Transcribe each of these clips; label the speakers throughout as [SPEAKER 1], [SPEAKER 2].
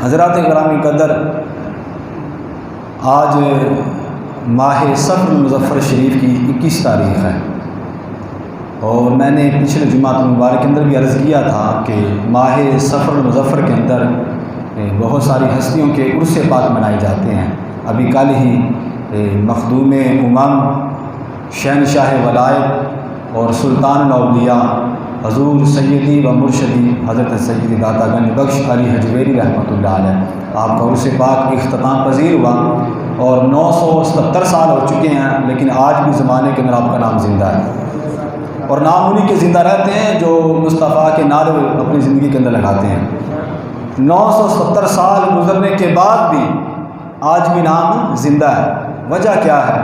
[SPEAKER 1] حضرات گرامی قدر، آج ماہ صفر المظفر شریف کی 21 تاریخ ہے، اور میں نے پچھلے جمعہ مبارک کے اندر بھی عرض کیا تھا کہ ماہ صفر المظفر کے اندر بہت ساری ہستیوں کے عرس پاک منائے جاتے ہیں۔ ابھی کل ہی مخدوم امم، شہنشاہ ولایت اور سلطان الاولیاء حضور سیدی و مرشدی حضرت سیدی داتا گنج بخش علی حجویری رحمۃ اللہ علیہ، آپ کا عرس پاک اختتام پذیر ہوا، اور 977 سال ہو چکے ہیں، لیکن آج بھی زمانے کے اندر آپ کا نام زندہ ہے، اور نام انہیں کے زندہ رہتے ہیں جو مصطفیٰ کے نعرے اپنی زندگی کے اندر لگاتے ہیں۔ 970 سال گزرنے کے بعد بھی آج بھی نام زندہ ہے۔ وجہ کیا ہے؟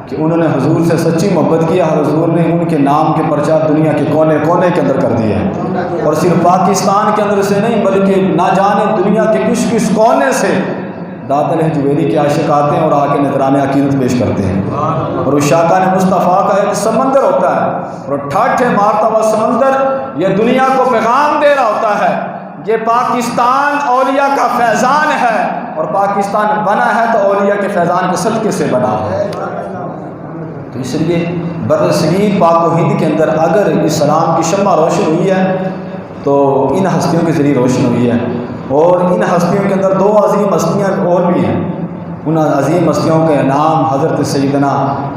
[SPEAKER 1] کہ انہوں نے حضور سے سچی محبت کی، اور حضور نے ان کے نام کے پرچہ دنیا کے کونے کونے کے اندر کر دیا ہے، اور صرف پاکستان کے اندر سے نہیں بلکہ نہ جانے دنیا کے کس کونے سے داتا حجویری کے عاشق آتے ہیں اور آ کے نذرانِ عقیدت پیش کرتے ہیں، اور اس شاکان مصطفیٰ کا ایک سمندر ہوتا ہے، اور ٹھاٹھے مارتا ہوا سمندر یہ دنیا کو پیغام دے رہا ہوتا ہے، یہ پاکستان اولیاء کا فیضان ہے، اور پاکستان بنا ہے تو اولیاء کے فیضان کے صدقے سے بنا ہے۔ تو اس لیے برصغیر پاک و ہند کے اندر اگر اسلام کی شمع روشن ہوئی ہے تو ان ہستیوں کے ذریعے روشن ہوئی ہے، اور ان ہستیوں کے اندر دو عظیم ہستیاں اور بھی ہیں۔ ان عظیم ہستیوں کے نام حضرت سیدنا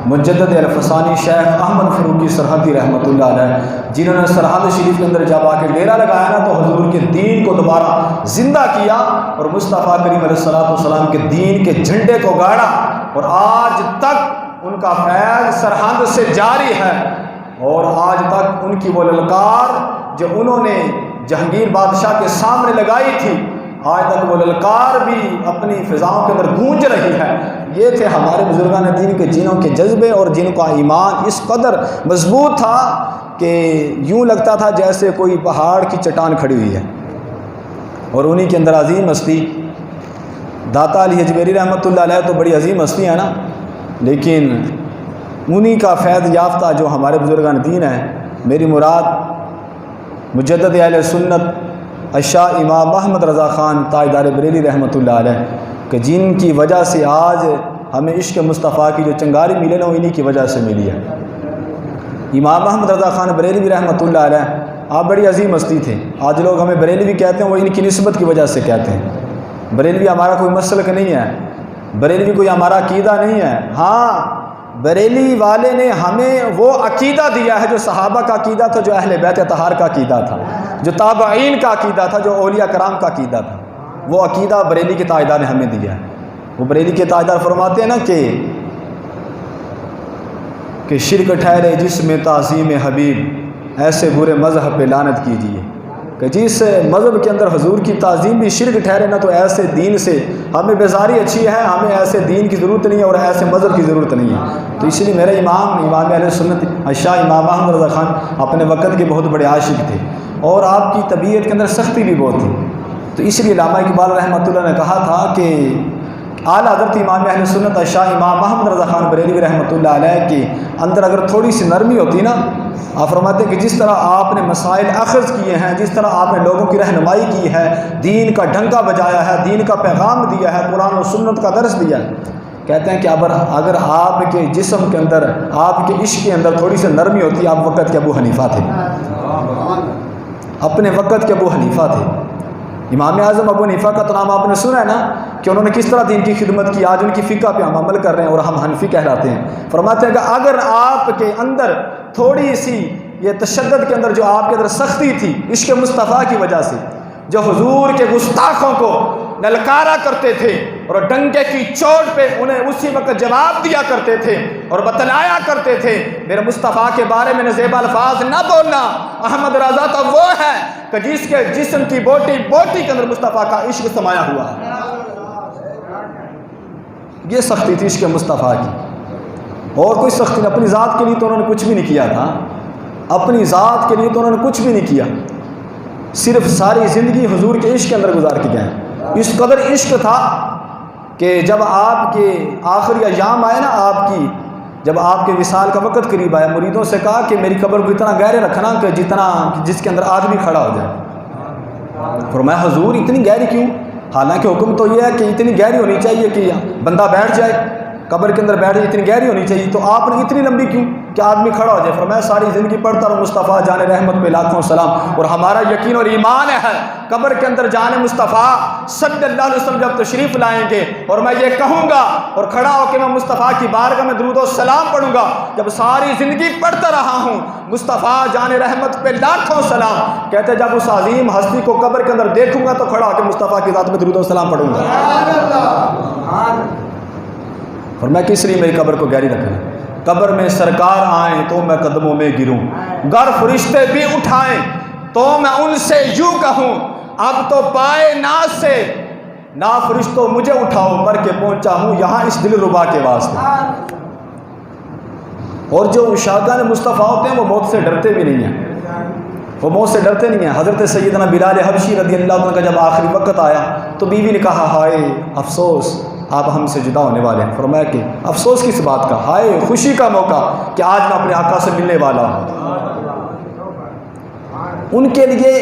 [SPEAKER 1] مجدد الفسانی شیخ احمد فروغی سرحدی رحمۃ اللہ علیہ، جنہوں نے سرحد شریف کے اندر جب آ کے ڈیرا لگایا نا تو حضور کے دین کو دوبارہ زندہ کیا، اور مصطفیٰ کریم علیہ السلام کے دین کے جھنڈے کو گاڑا، اور آج تک ان کا فیض سرحد سے جاری ہے، اور آج تک ان کی وہ للکار جو انہوں نے جہانگیر بادشاہ کے سامنے لگائی تھی، آج تک وہ للکار بھی اپنی فضاؤں کے اندر گونج رہی ہے۔ یہ تھے ہمارے بزرگان دین کے جنوں کے جذبے، اور جن کا ایمان اس قدر مضبوط تھا کہ یوں لگتا تھا جیسے کوئی پہاڑ کی چٹان کھڑی ہوئی ہے۔ اور انہی کے اندر عظیم ہستی داتا علی حجویری رحمۃ اللہ علیہ تو بڑی عظیم ہستی ہے نا، لیکن انہی کا فیض یافتہ جو ہمارے بزرگان دین ہیں، میری مراد مجدد اہل سنت الشاہ امام محمد رضا خان تاجدار بریلی رحمۃ اللہ علیہ، کہ جن کی وجہ سے آج ہمیں عشق مصطفیٰ کی جو چنگاری ملے نا وہ انہی کی وجہ سے ملی ہے۔ امام محمد رضا خان بریلوی رحمۃ اللہ علیہ آپ بڑی عظیم ہستی تھے، آج لوگ ہمیں بریلوی کہتے ہیں، وہ ان کی نسبت کی وجہ سے کہتے ہیں۔ بریلوی ہمارا کوئی مسلک نہیں ہے، بریلوی کوئی ہمارا عقیدہ نہیں ہے، ہاں بریلی والے نے ہمیں وہ عقیدہ دیا ہے جو صحابہ کا عقیدہ تھا، جو اہل بیت اطہار کا عقیدہ تھا، جو تابعین کا عقیدہ تھا، جو اولیاء کرام کا عقیدہ تھا، وہ عقیدہ بریلی کے تاجدار نے ہمیں دیا ہے۔ وہ بریلی کے تاجدار فرماتے ہیں نا کہ شرک ٹھہرے جس میں تعظیم حبیب، ایسے برے مذہب پہ لعنت کیجیے، کہ جس مذہب کے اندر حضور کی تعظیم بھی شرک ٹھہرے نا تو ایسے دین سے ہمیں بیزاری اچھی ہے، ہمیں ایسے دین کی ضرورت نہیں ہے اور ایسے مذہب کی ضرورت نہیں ہے۔ تو اس لیے میرے امام اہل سنت الشاہ امام محمد رضا خان اپنے وقت کے بہت بڑے عاشق تھے، اور آپ کی طبیعت کے اندر سختی بھی بہت تھی، تو اس لیے علامہ اقبال رحمۃ اللہ نے کہا تھا کہ اعلیٰ حضرت امام اہل سنت الشاہ امام محمد رضا خان بریلوی رحمۃ اللہ علیہ کے اندر اگر تھوڑی سی نرمی ہوتی نا، آپ فرماتے ہیں کہ جس طرح آپ نے مسائل اخذ کیے ہیں، جس طرح آپ نے لوگوں کی رہنمائی کی ہے، دین کا ڈنکا بجایا ہے، دین کا پیغام دیا ہے، قرآن و سنت کا درس دیا ہے، کہتے ہیں کہ اگر آپ کے جسم کے اندر، آپ کے عشق کے اندر تھوڑی سی نرمی ہوتی، آپ وقت کے ابو حنیفہ تھے، اپنے وقت کے ابو حنیفہ تھے۔ امام اعظم ابو حنیفہ کا تو نام آپ نے سنا ہے نا، کہ انہوں نے کس طرح دین کی خدمت کی، آج ان کی فقہ پہ ہم عمل کر رہے ہیں اور ہم حنفی کہلاتے ہیں۔ فرماتے ہیں کہ اگر آپ کے اندر تھوڑی سی یہ تشدد کے اندر جو آپ کے اندر سختی تھی عشق مصطفیٰ کی وجہ سے، جو حضور کے گستاخوں کو للکارا کرتے تھے اور ڈنکے کی چوٹ پہ انہیں اسی وقت جواب دیا کرتے تھے اور بتلایا کرتے تھے میرے مصطفیٰ کے بارے میں نزیب الفاظ نہ بولنا، احمد رضا تو وہ ہے کہ جس کے جسم کی بوٹی کے اندر مصطفیٰ کا عشق سمایا ہوا ہے۔ یہ سختی تھی عشق مصطفیٰ کی، اور کوئی سختی نہیں۔ اپنی ذات کے لیے تو انہوں نے کچھ بھی نہیں کیا تھا، اپنی ذات کے لیے تو انہوں نے کچھ بھی نہیں کیا، صرف ساری زندگی حضور کے عشق کے اندر گزار کے گئے۔ اس قدر عشق تھا کہ جب آپ کے آخری ایام آئے نا، جب آپ کے وصال کا وقت قریب آیا، مریدوں سے کہا کہ میری قبر کو اتنا گہرے رکھنا کہ جس کے اندر آدمی کھڑا ہو جائے۔ فرمایا حضور اتنی گہری کیوں؟ حالانکہ حکم تو یہ ہے کہ اتنی گہری ہونی چاہیے کہ بندہ بیٹھ جائے، قبر کے اندر بیٹھ جائے، اتنی گہری ہونی چاہیے، تو آپ نے اتنی لمبی کیوں کہ آدمی کھڑا ہو جائے؟ فرمایا ساری زندگی پڑھتا رہو مصطفیٰ جان رحمت پہ لاکھوں سلام، اور ہمارا یقین اور ایمان ہے قبر کے اندر جان مصطفیٰ صلی اللہ علیہ وسلم جب تشریف لائیں گے اور میں یہ کہوں گا اور کھڑا ہو کے میں مصطفیٰ کی بارگاہ میں درود و سلام پڑھوں گا، جب ساری زندگی پڑھتا رہا ہوں مصطفیٰ جان رحمت پہ لاکھوں سلام، کہتے جب اس عظیم ہستی کو قبر کے اندر دیکھوں گا تو کھڑا ہو کے مصطفیٰ کی ذات میں درود و سلام پڑھوں گا۔ اور میں کس لیے میری قبر کو گہری رکھنا؟ قبر میں سرکار آئیں تو میں قدموں میں گروں، گر فرشتے بھی اٹھائیں تو میں ان سے یوں کہوں اب تو پائے ناز سے نا فرشتوں مجھے اٹھاؤ، مر کے پہنچا ہوں یہاں اس دل ربا کے واسطے۔ اور جو عشاقان مصطفیٰ ہوتے ہیں وہ موت سے ڈرتے بھی نہیں ہیں، وہ موت سے ڈرتے نہیں ہیں۔ حضرت سیدنا بلال حبشی رضی اللہ عنہ کا جب آخری وقت آیا تو بیوی نے کہا ہائے افسوس آپ ہم سے جدا ہونے والے ہیں۔ فرمایا کہ افسوس کس بات کا؟ ہائے خوشی کا موقع کہ آج میں اپنے آقا سے ملنے والا ہوں۔ ان کے لیے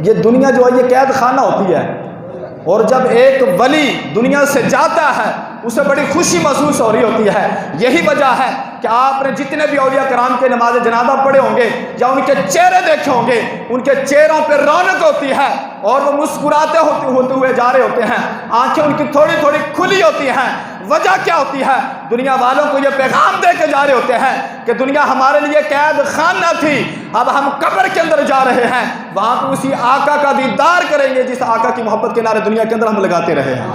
[SPEAKER 1] یہ دنیا جو ہے یہ قید خانہ ہوتی ہے، اور جب ایک ولی دنیا سے جاتا ہے اسے بڑی خوشی محسوس ہو رہی ہوتی ہے۔ یہی وجہ ہے کہ آپ نے جتنے بھی اولیاء کرام کے نماز جنازہ پڑھے ہوں گے یا ان کے چہرے دیکھے ہوں گے، ان کے چہروں پہ رونق ہوتی ہے اور وہ مسکراتے ہوتے ہوئے جا رہے ہوتے ہیں، آنکھیں ان کی تھوڑی تھوڑی کھلی ہوتی ہیں۔ وجہ کیا ہوتی ہے؟ دنیا والوں کو یہ پیغام دے کے جا رہے ہوتے ہیں کہ دنیا ہمارے لیے قید خانہ تھی، اب ہم قبر کے اندر جا رہے ہیں، وہاں پہ اسی آقا کا دیدار کریں گے جس آقا کی محبت کے نعرے دنیا کے اندر ہم لگاتے رہے ہیں۔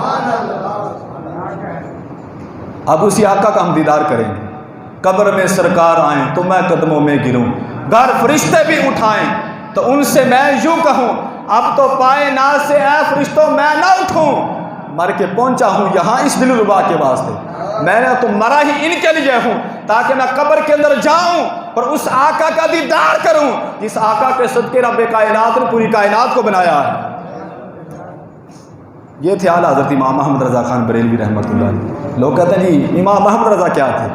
[SPEAKER 1] اب اسی آقا کا ہم دیدار کریں گے۔ قبر میں سرکار آئیں تو میں قدموں میں گروں، گر فرشتے بھی اٹھائیں تو ان سے میں یوں کہوں اب تو پائے ناز سے اے فرشتوں میں نہ اٹھوں، مر کے پہنچا ہوں یہاں اس دل ربا کے واسطے۔ میں نے تو مرا ہی ان کے لیے ہوں تاکہ میں قبر کے اندر جاؤں اور اس آقا کا دیدار کروں جس آقا کے صدقے رب کائنات نے پوری کائنات کو بنایا ہے۔ یہ تھے اعلیٰ حضرت امام محمد رضا خان بریلوی رحمۃ اللہ علیہ۔ لوگ کہتے ہیں جی امام محمد رضا کیا تھے؟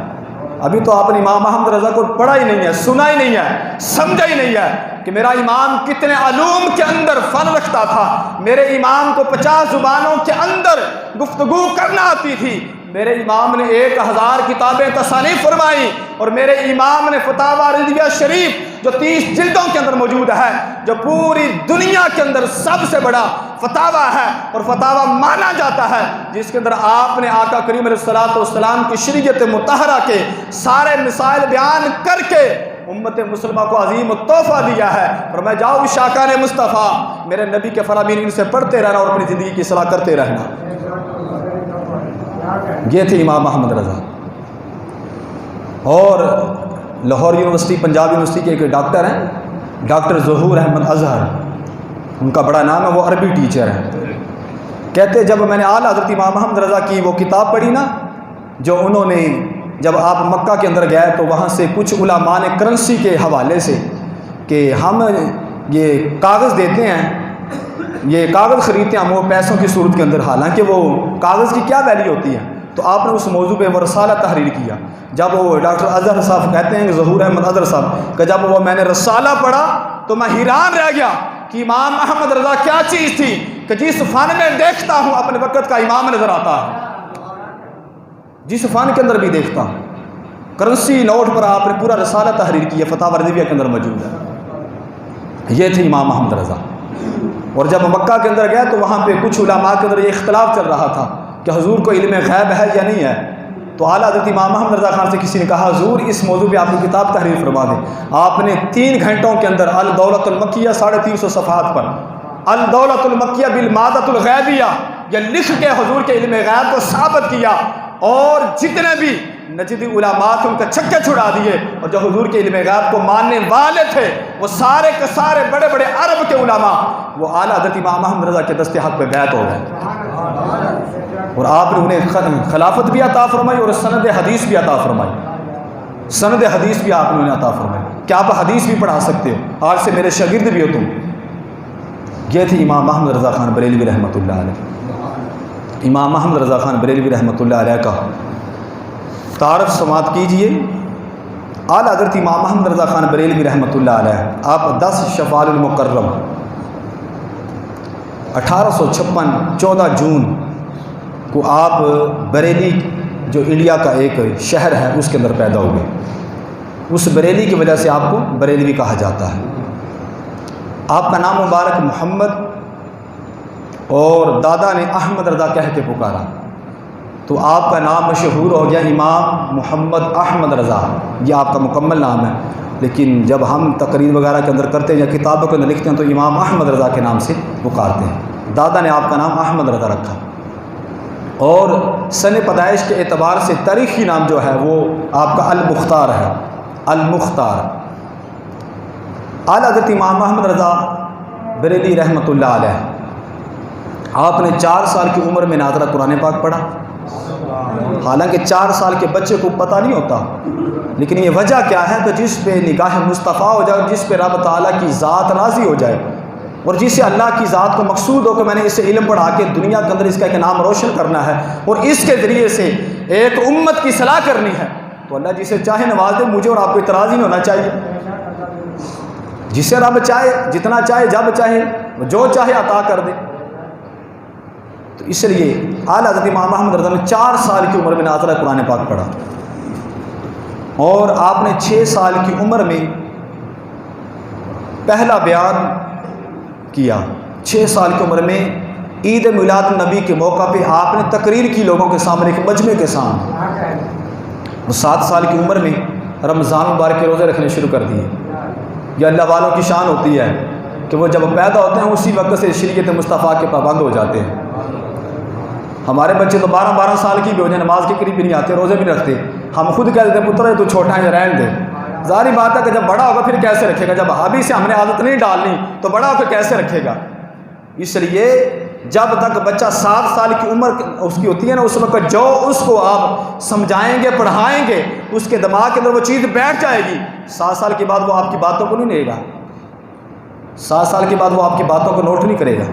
[SPEAKER 1] ابھی تو آپ نے امام محمد رضا کو پڑھا ہی نہیں ہے، سنا ہی نہیں ہے، سمجھا ہی نہیں ہے کہ میرا امام کتنے علوم کے اندر فن رکھتا تھا۔ میرے امام کو 50 زبانوں کے اندر گفتگو کرنا آتی تھی۔ میرے امام نے 1000 کتابیں تصانیف فرمائی، اور میرے امام نے فتاوی رضیہ شریف جو 30 جلدوں کے اندر موجود ہے، جو پوری دنیا کے اندر سب سے بڑا فتاوی ہے اور فتاوی مانا جاتا ہے، جس کے اندر آپ نے آقا کریم علیہ الصلوۃ والسلام کی شریعت مطہرہ کے سارے مسائل بیان کر کے امت مسلمہ کو عظیم تحفہ دیا ہے۔ فرمایا جاؤ عشاقان مصطفیٰ میرے نبی کے فرامین ان سے پڑھتے رہنا اور اپنی زندگی کی اصلاح کرتے رہنا۔ یہ تھے امام محمد رضا۔ اور لاہور یونیورسٹی پنجاب یونیورسٹی کے ایک ڈاکٹر ہیں، ڈاکٹر ظہور احمد اظہر، ان کا بڑا نام ہے، وہ عربی ٹیچر ہیں۔ کہتے جب میں نے اعلیٰ حضرت امام محمد رضا کی وہ کتاب پڑھی نا، جو انہوں نے جب آپ مکہ کے اندر گئے تو وہاں سے کچھ علماء نے کرنسی کے حوالے سے کہ ہم یہ کاغذ دیتے ہیں، یہ کاغذ خریدتے ہیں ہم وہ پیسوں کی صورت کے اندر، حالانکہ وہ کاغذ کی کیا ویلیو ہوتی ہے، تو آپ نے اس موضوع پہ وہ رسالہ تحریر کیا۔ جب وہ ڈاکٹر اظہر صاحب کہتے ہیں کہ ظہور احمد اظہر صاحب کہ جب وہ میں نے رسالہ پڑھا تو میں حیران رہ گیا کہ امام احمد رضا کیا چیز تھی کہ جس فن میں دیکھتا ہوں اپنے وقت کا امام نظر آتا ہے، جس فن کے اندر بھی دیکھتا ہوں۔ کرنسی نوٹ پر آپ نے پورا رسالہ تحریر کیا، فتاوی رضویہ کے اندر موجود ہے۔ یہ تھے امام محمد رضا۔ اور جب مکہ کے اندر گیا تو وہاں پہ کچھ علماء کے اندر یہ اختلاف چل رہا تھا کہ حضور کو علم غیب ہے یا نہیں ہے، تو اعلیٰ حضرت امام محمد رضا خان سے کسی نے کہا حضور اس موضوع پہ آپ کو کتاب تحریر فرما دیں۔ آپ نے 3 گھنٹوں کے اندر الدولۃ المکیہ 350 صفحات پر الدولۃ المکیہ بالمادۃ الغیبیہ یہ لکھ کے حضور کے علم غیب کو ثابت کیا، اور جتنے بھی نجدی علماء تھے ان کا چھکے چھڑا دیے، اور جو حضور کے علم غیب کو ماننے والے تھے وہ سارے کے سارے بڑے بڑے عرب کے علماء وہ اعلیٰ حضرت امام محمد رضا کے دست حق پہ بیعت ہو گئے، اور آپ نے انہیں خلافت بھی عطا فرمائی اور سند حدیث بھی عطا فرمائی، سند حدیث بھی آپ نے انہیں عطا فرمائی کہ آپ حدیث بھی پڑھا سکتے ہو، آج سے میرے شاگرد بھی ہو تم۔ یہ تھی امام محمد رضا خان بریلوی رحمۃ اللہ علیہ۔ امام محمد رضا خان بریلوی رحمۃ اللہ علیہ کا تعارف سماعت کیجئے۔ اعلیٰ حضرت امام محمد رضا خان بریلوی رحمۃ اللہ علیہ، آپ 10 شوال المکرم 1856 14 جون کو آپ بریلی جو انڈیا کا ایک شہر ہے اس کے اندر پیدا ہوئے. اس بریلی کی وجہ سے آپ کو بریلوی کہا جاتا ہے. آپ کا نام مبارک محمد اور دادا نے احمد رضا کہہ کے پکارا تو آپ کا نام مشہور ہو گیا امام محمد احمد رضا. یہ آپ کا مکمل نام ہے، لیکن جب ہم تقریر وغیرہ کے اندر کرتے ہیں یا کتابوں کے اندر لکھتے ہیں تو امام احمد رضا کے نام سے پکارتے ہیں. دادا نے آپ کا نام احمد رضا رکھا. اور سن پیدائش کے اعتبار سے تاریخی نام جو ہے وہ آپ کا المختار ہے. المختار. اعلیٰ حضرت امام احمد رضا بریلی رحمۃ اللہ علیہ، آپ نے 4 سال کی عمر میں ناظرہ قرآن پاک پڑھا. حالانکہ 4 سال کے بچے کو پتہ نہیں ہوتا، لیکن یہ وجہ کیا ہے کہ جس پہ نگاہ مصطفیٰ ہو جائے، جس پہ رب تعالیٰ کی ذات راضی ہو جائے اور جس سے اللہ کی ذات کو مقصود ہو کہ میں نے اسے علم پڑھا کے دنیا کے اندر اس کا ایک نام روشن کرنا ہے اور اس کے ذریعے سے ایک امت کی صلاح کرنی ہے، تو اللہ جسے چاہے نواز دے. مجھے اور آپ کو اعتراض ہی نہیں ہونا چاہیے. جسے رب چاہے جتنا چاہے جب چاہے جو چاہے عطا کر دے. تو اس لیے اعلیٰ حضرت امام احمد رضا نے 4 سال کی عمر میں ناظرہ قرآن پاک پڑھا اور آپ نے 6 سال کی عمر میں پہلا بیان کیا. 6 سال کی عمر میں عید میلاد النبی کے موقع پہ آپ نے تقریر کی لوگوں کے سامنے، ایک مجمع کے سامنے. وہ 7 سال کی عمر میں رمضان مبارک کے روزے رکھنے شروع کر دیے. یہ اللہ والوں کی شان ہوتی ہے کہ وہ جب پیدا ہوتے ہیں اسی وقت سے شریعت مصطفیٰ کے پابند ہو جاتے ہیں. ہمارے بچے تو 12 سال کی بھی ہو جائے، نماز کے قریب بھی نہیں آتے، روزے بھی نہیں رکھتے. ہم خود کہہ دیتے ہیں پتر ہے تو چھوٹا ہے رہن دے. ظاہری بات ہے کہ جب بڑا ہوگا پھر کیسے رکھے گا؟ جب ابھی سے ہم نے عادت نہیں ڈالنی تو بڑا ہو کے کیسے رکھے گا؟ اس لیے جب تک بچہ 7 سال کی عمر اس کی ہوتی ہے نا، اس وقت جو اس کو آپ سمجھائیں گے پڑھائیں گے اس کے دماغ کے اندر وہ چیز بیٹھ جائے گی. 7 سال کے بعد وہ آپ کی باتوں کو نہیں لے گا. 7 سال کے بعد وہ آپ کی باتوں کو نوٹ نہیں کرے گا.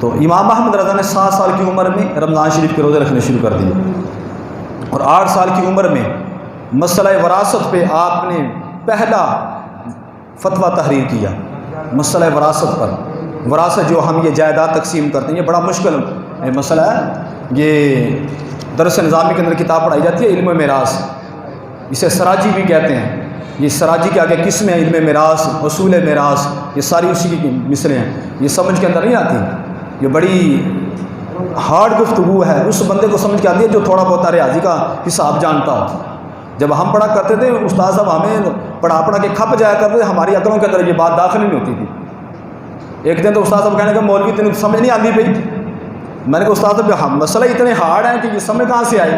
[SPEAKER 1] تو امام احمد رضا نے 7 سال کی عمر میں رمضان شریف کے روزے رکھنے شروع کر دیے اور 8 سال کی عمر میں مسئلہ وراثت پہ آپ نے پہلا فتویٰ تحریر کیا. مسئلہ وراثت پر، وراثت جو ہم یہ جائیداد تقسیم کرتے ہیں یہ بڑا مشکل مسئلہ ہے. یہ درس نظامی کے اندر کتاب پڑھائی جاتی ہے علم میراث، اسے سراجی بھی کہتے ہیں. یہ سراجی کے آگے قسمیں ہیں، علم میراث، اصول میراث، یہ ساری اسی کی مثلیں ہیں. یہ سمجھ کے اندر نہیں آتی، یہ بڑی ہارڈ گفتگو ہے. اس بندے کو سمجھ کے آتی ہے جو تھوڑا بہت ریاضی کا حساب جانتا ہو. جب ہم پڑھا کرتے تھے استاد صاحب ہمیں پڑھا کے کھپ جایا کرتے تھے، ہماری عقلوں کے اندر یہ بات داخل نہیں ہوتی تھی. ایک دن تو استاد صاحب کہنے کا مولوی تین سمجھ نہیں آتی بھائی. میں نے کہا استاد صاحب ہم مسئلہ اتنے ہارڈ ہیں کہ یہ سمجھ کہاں سے آئے؟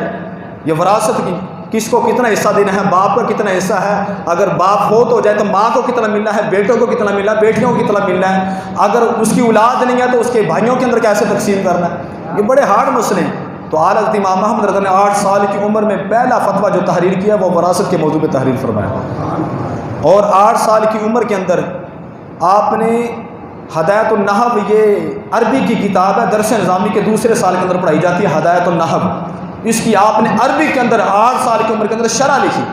[SPEAKER 1] یہ وراثت کی کس کو کتنا حصہ دینا ہے، باپ کا کتنا حصہ ہے، اگر باپ فوت ہو جائے تو ماں کو کتنا ملنا ہے، بیٹوں کو کتنا ملنا ہے، بیٹیوں کو کتنا ملنا ہے، اگر اس کی اولاد نہیں ہے تو اس کے بھائیوں کے اندر کیسے تقسیم کرنا ہے. یہ بڑے ہارڈ مسئلے ہیں. تو اعلیٰ حضرت امام احمد رضا نے 8 سال کی عمر میں پہلا فتویٰ جو تحریر کیا وہ وراثت کے موضوع پہ تحریر فرمایا. اور 8 سال کی عمر کے اندر آپ نے ہدایت النحو، یہ عربی کی کتاب ہے، درس نظامی کے دوسرے سال کے اندر پڑھائی جاتی ہے. ہدایت النحو، اس کی آپ نے عربی کے اندر 8 سال کی عمر کے اندر شرح لکھی.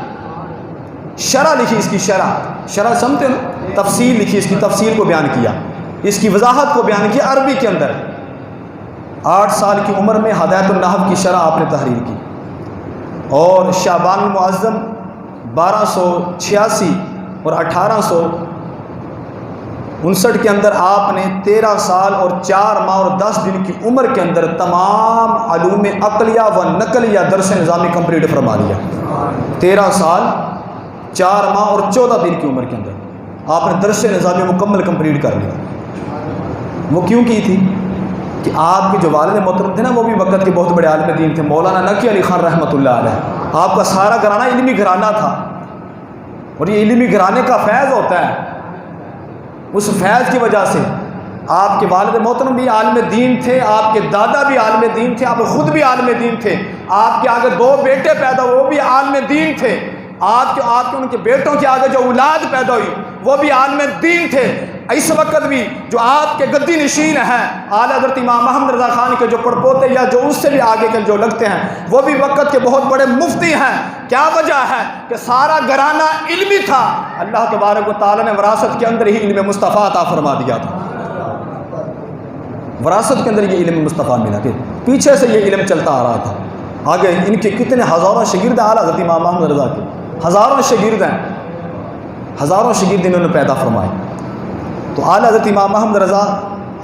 [SPEAKER 1] شرح لکھی، اس کی شرح سمجھتے ہیں نا، تفصیل لکھی، اس کی تفصیل کو بیان کیا، اس کی وضاحت کو بیان کیا عربی کے اندر. 8 سال کی عمر میں ہدایت النحو کی شرح آپ نے تحریر کی. اور شعبان المعظم 1286 اور 1859 کے اندر آپ نے 13 سال اور 4 ماہ اور 10 دن کی عمر کے اندر تمام علوم عقلیہ و نقلیہ درس نظامی کمپلیٹ فرما لیا. 13 سال 4 ماہ اور 14 دن کی عمر کے اندر آپ نے درس نظامی مکمل کمپلیٹ کر لیا. وہ کیوں کی تھی کہ آپ کے جو والد محترم تھے نا وہ بھی وقت کے بہت بڑے عالم دین تھے، مولانا نقی علی خان رحمۃ اللہ علیہ. آپ کا سارا گھرانہ علمی گھرانہ تھا اور یہ علمی گھرانے کا فیض ہوتا ہے. اس فیض کی وجہ سے آپ کے والد محترم بھی عالم دین تھے، آپ کے دادا بھی عالم دین تھے، آپ خود بھی عالم دین تھے. آپ کے آگے 2 بیٹے پیدا ہوئے وہ بھی عالم دین تھے. آپ کے ان کے بیٹوں کے آگے جو اولاد پیدا ہوئی وہ بھی عالم دین تھے. اس وقت بھی جو آپ کے گدی نشین ہیں اعلیٰ حضرت امام احمد رضا خان کے جو پڑپوتے یا جو اس سے بھی آگے کے جو لگتے ہیں وہ بھی وقت کے بہت بڑے مفتی ہیں. کیا وجہ ہے کہ سارا گھرانہ علمی تھا. اللہ تبارک و تعالیٰ نے وراثت کے اندر ہی علم مصطفیٰ عطا فرما دیا تھا. وراثت کے اندر یہ علم مصطفیٰ ملا کہ پیچھے سے یہ علم چلتا آ رہا تھا۔ آگے ان کے کتنے ہزاروں شاگرد ہیں اعلیٰ حضرت امام احمد رضا کے، ہزاروں شاگرد ہیں، ہزاروں شاگرد انہوں نے پیدا فرمائے۔ تو اعلیٰ حضرت امام احمد رضا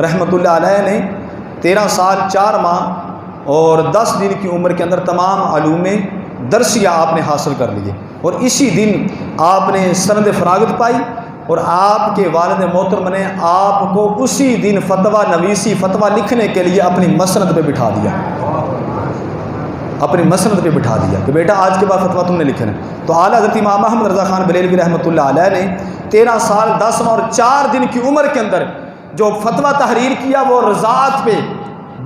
[SPEAKER 1] رحمۃ اللہ علیہ نے 13 سال 4 ماہ اور 10 دن کی عمر کے اندر تمام علوم درسیہ آپ نے حاصل کر لیے، اور اسی دن آپ نے سند فراغت پائی، اور آپ کے والد محترم نے آپ کو اسی دن فتویٰ نویسی فتویٰ لکھنے کے لیے اپنی مسند پہ بٹھا دیا، اپنی مسند پہ بٹھا دیا کہ بیٹا آج کے بعد فتویٰ تم نے لکھنا ہے۔ تو اعلیٰ حضرت امام احمد رضا خان بریلوی رحمۃ اللہ علیہ نے 13 سال 10 ماہ اور 4 دن کی عمر کے اندر جو فتویٰ تحریر کیا وہ رضاعت پہ،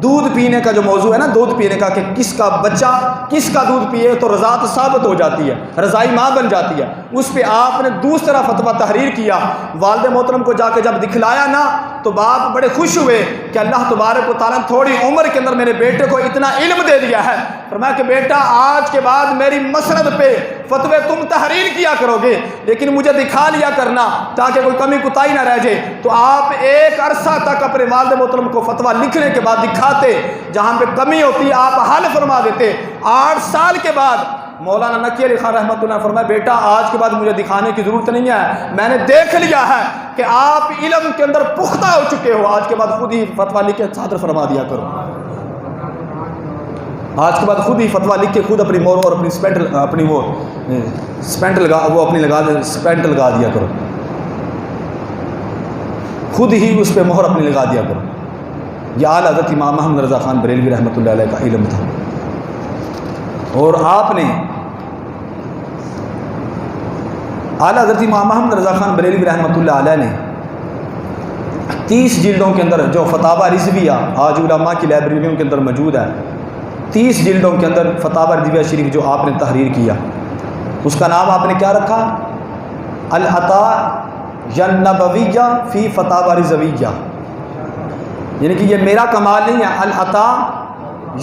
[SPEAKER 1] دودھ پینے کا جو موضوع ہے نا، دودھ پینے کا کہ کس کا بچہ کس کا دودھ پیے تو رضاعت ثابت ہو جاتی ہے، رضائی ماں بن جاتی ہے، اس پہ آپ نے دوسرا فتویٰ تحریر کیا۔ والد محترم کو جا کے جب دکھلایا نا تو باپ بڑے خوش ہوئے کہ اللہ تبارک و تعالیٰ نے تھوڑی عمر کے اندر میرے بیٹے کو اتنا علم دے دیا ہے۔ فرمایا کہ بیٹا آج کے بعد میری مسند پہ فتوے تم تحریر کیا کرو گے، لیکن مجھے دکھا لیا کرنا تاکہ کوئی کمی کوتاہی نہ رہ جائے۔ تو آپ ایک عرصہ تک اپنے والد محترم کو فتویٰ لکھنے کے بعد دکھاتے، جہاں پہ کمی ہوتی آپ حل فرما دیتے۔ 8 سال کے بعد مولانا نقی علی خان رحمۃ اللہ نے فرمایا بیٹا آج کے بعد مجھے دکھانے کی ضرورت نہیں ہے، میں نے دیکھ لیا ہے کہ آپ علم کے اندر پختہ ہو چکے ہو، آج کے بعد خود ہی فتویٰ لکھ کے صادر فرما دیا کرو، آج کے بعد خود ہی فتویٰ لکھ کے خود اپنی مور اور اپنی سپینٹ لگا دیا کرو، خود ہی اس پہ مہر اپنی لگا دیا کرو۔ یہ اعلیٰ حضرت امام احمد رضا خان بریلوی رحمۃ اللہ علیہ کا علم تھا۔ اور آپ نے اعلیٰ حضرت امام احمد رضا خان بریلوی رحمۃ اللہ علیہ نے 30 جلدوں کے اندر جو فتاوی رضویہ آج علماء کی لائبریریوں کے اندر موجود ہے، 30 جلدوں کے اندر فتاوی رضویہ شریف جو آپ نے تحریر کیا، اس کا نام آپ نے کیا رکھا؟ العطاء النبویہ فی فتاوی رضویہ، یعنی کہ یہ میرا کمال نہیں ہے، العطاء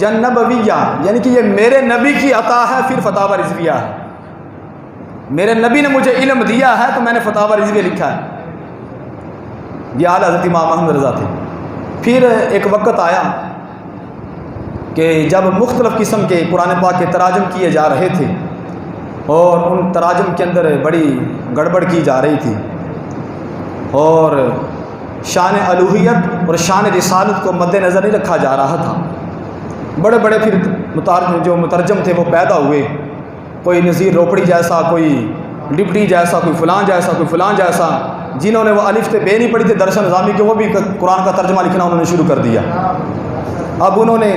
[SPEAKER 1] النبویہ یعنی کہ یہ میرے نبی کی عطا ہے، پھر فتاوی رضویہ ہے، میرے نبی نے مجھے علم دیا ہے تو میں نے فتاوی رضویہ لکھا ہے۔ یہ اعلیٰ حضرت امام احمد رضا تھے۔ پھر ایک وقت آیا کہ جب مختلف قسم کے قرآن پاک کے تراجم کیے جا رہے تھے اور ان تراجم کے اندر بڑی گڑبڑ کی جا رہی تھی، اور شان الوہیت اور شان رسالت کو مد نظر نہیں رکھا جا رہا تھا۔ بڑے بڑے پھر جو مترجم تھے وہ پیدا ہوئے، کوئی نذیر روپڑی جیسا، کوئی ڈپٹی جیسا، کوئی فلان جیسا، کوئی فلان جیسا، جنہوں نے وہ الف تے بے نہیں پڑھی تھی درس نظامی کے، وہ بھی قرآن کا ترجمہ لکھنا انہوں نے شروع کر دیا۔ اب انہوں نے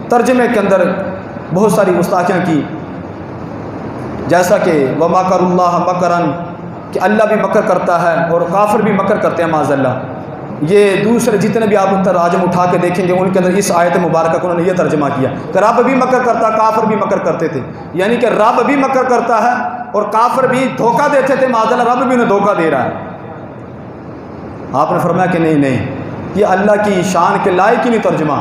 [SPEAKER 1] ترجمے کے اندر بہت ساری گستاخیاں کی، جیسا کہ وَمَكَرُ اللَّهَ مَكَرًا کہ اللہ بھی مکر کرتا ہے اور کافر بھی مکر کرتے ہیں معاذ اللہ۔ یہ دوسرے جتنے بھی آپ تراجم اٹھا کے دیکھیں گے ان کے اندر اس آیت مبارکہ کو انہوں نے یہ ترجمہ کیا کہ رب بھی مکر کرتا، کافر بھی مکر کرتے تھے، یعنی کہ رب بھی مکر کرتا ہے اور کافر بھی دھوکہ دیتے تھے، معاذ اللہ رب بھی انہیں دھوکہ دے رہا ہے۔ آپ نے فرمایا کہ نہیں، یہ اللہ کی شان کے لائق ہی نہیں ترجمہ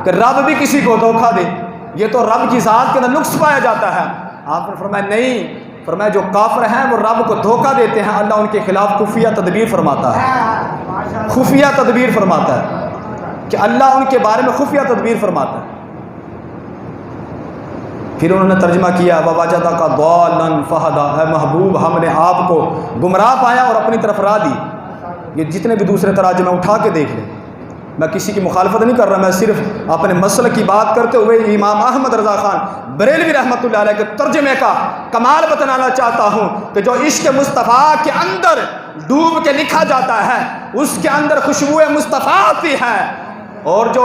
[SPEAKER 1] کہ رب بھی کسی کو دھوکہ دے، یہ تو رب کی ذات کے اندر نقص پایا جاتا ہے۔ آپ نے فرمایا نہیں، فرمایا جو کافر ہیں وہ رب کو دھوکہ دیتے ہیں، اللہ ان کے خلاف خفیہ تدبیر فرماتا ہے، خفیہ تدبیر فرماتا ہے کہ اللہ ان کے بارے میں خفیہ تدبیر فرماتا ہے۔ پھر انہوں نے ترجمہ کیا وَوَجَدَكَ ضَالًّا فَهَدَىٰ، اے محبوب ہم نے آپ کو گمراہ پایا اور اپنی طرف راہ دی۔ یہ جتنے بھی دوسرے تراجم میں اٹھا کے دیکھ لیں، میں کسی کی مخالفت نہیں کر رہا، میں صرف اپنے مسئلہ کی بات کرتے ہوئے امام احمد رضا خان بریلوی رحمۃ اللہ علیہ کے ترجمے کا کمال بتانا چاہتا ہوں کہ جو عشق مصطفیٰ کے اندر ڈوب کے لکھا جاتا ہے اس کے اندر خوشبو مصطفیٰ آتی ہے، اور جو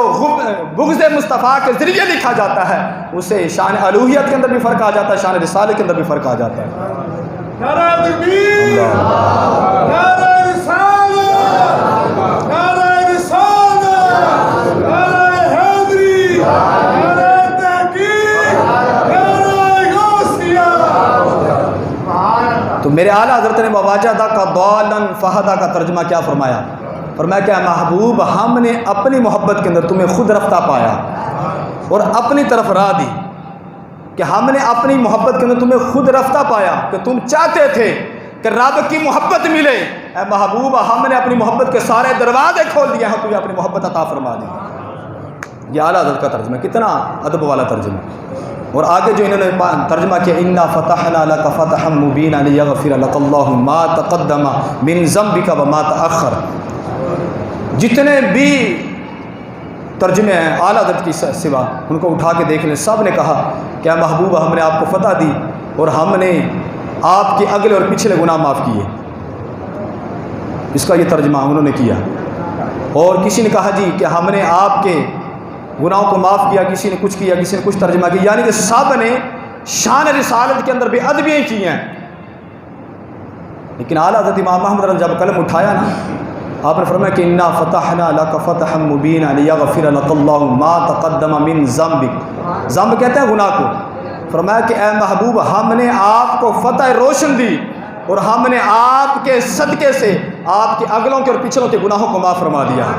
[SPEAKER 1] بغض مصطفیٰ کے ذریعے لکھا جاتا ہے اسے شان الوہیت کے اندر بھی فرق آ جاتا ہے، شان رسالت کے اندر بھی فرق آ جاتا ہے۔
[SPEAKER 2] نعرہ تکبیر، نعرہ رسالت، نعرہ رسالت، نعرہ حیدری، نعرہ تحقیق، نعرہ غوثیہ۔
[SPEAKER 1] تو میرے اعلیٰ حضرت نے وَوَجَدَكَ ضَالًّا فَهَدَىٰ کا ترجمہ کیا فرمایا؟ فرمایا کہ محبوب ہم نے اپنی محبت کے اندر تمہیں خود رفتہ پایا اور اپنی طرف راہ دی، کہ ہم نے اپنی محبت کے اندر تمہیں خود رفتہ پایا کہ تم چاہتے تھے کہ رب کی محبت ملے، اے محبوب ہم نے اپنی محبت کے سارے دروازے کھول دیے ہیں، تمہیں اپنی محبت عطا فرما دی۔ یہ اعلیٰ حضرت کا ترجمہ، کتنا ادب والا ترجمہ. اور آگے جو انہوں نے ترجمہ کیا انا فتحنا لک فتحا مبینا لیغفر لک اللہ ما تقدم من ذنبک وما تأخر. جتنے بھی ترجمے ہیں اعلیٰ حضرت کی سوا ان کو اٹھا کے دیکھ لیں، سب نے کہا کہ اے محبوب ہم نے آپ کو فتح دی اور ہم نے آپ کے اگلے اور پچھلے گناہ معاف کیے. اس کا یہ ترجمہ انہوں نے کیا. اور کسی نے کہا جی کہ ہم نے آپ کے گناہوں کو معاف کیا، کسی نے کچھ کیا، کسی نے کچھ ترجمہ کیا، یعنی کہ سب نے شان رسالت کے اندر بے ادبیاں کی ہیں. لیکن اعلیٰ حضرت امام احمد رضا جب قلم اٹھایا نا، آپ نے فرمایا کہ انا فتحنا لک فتحا مبینا لیغفر لک اللہ ما تقدم من ذنبک. ذنب کہتے ہیں گناہ کو. فرمایا کہ اے محبوب ہم نے آپ کو فتح روشن دی اور ہم نے آپ کے صدقے سے آپ کے اگلوں کے اور پچھلوں کے گناہوں کو معاف فرما دیا.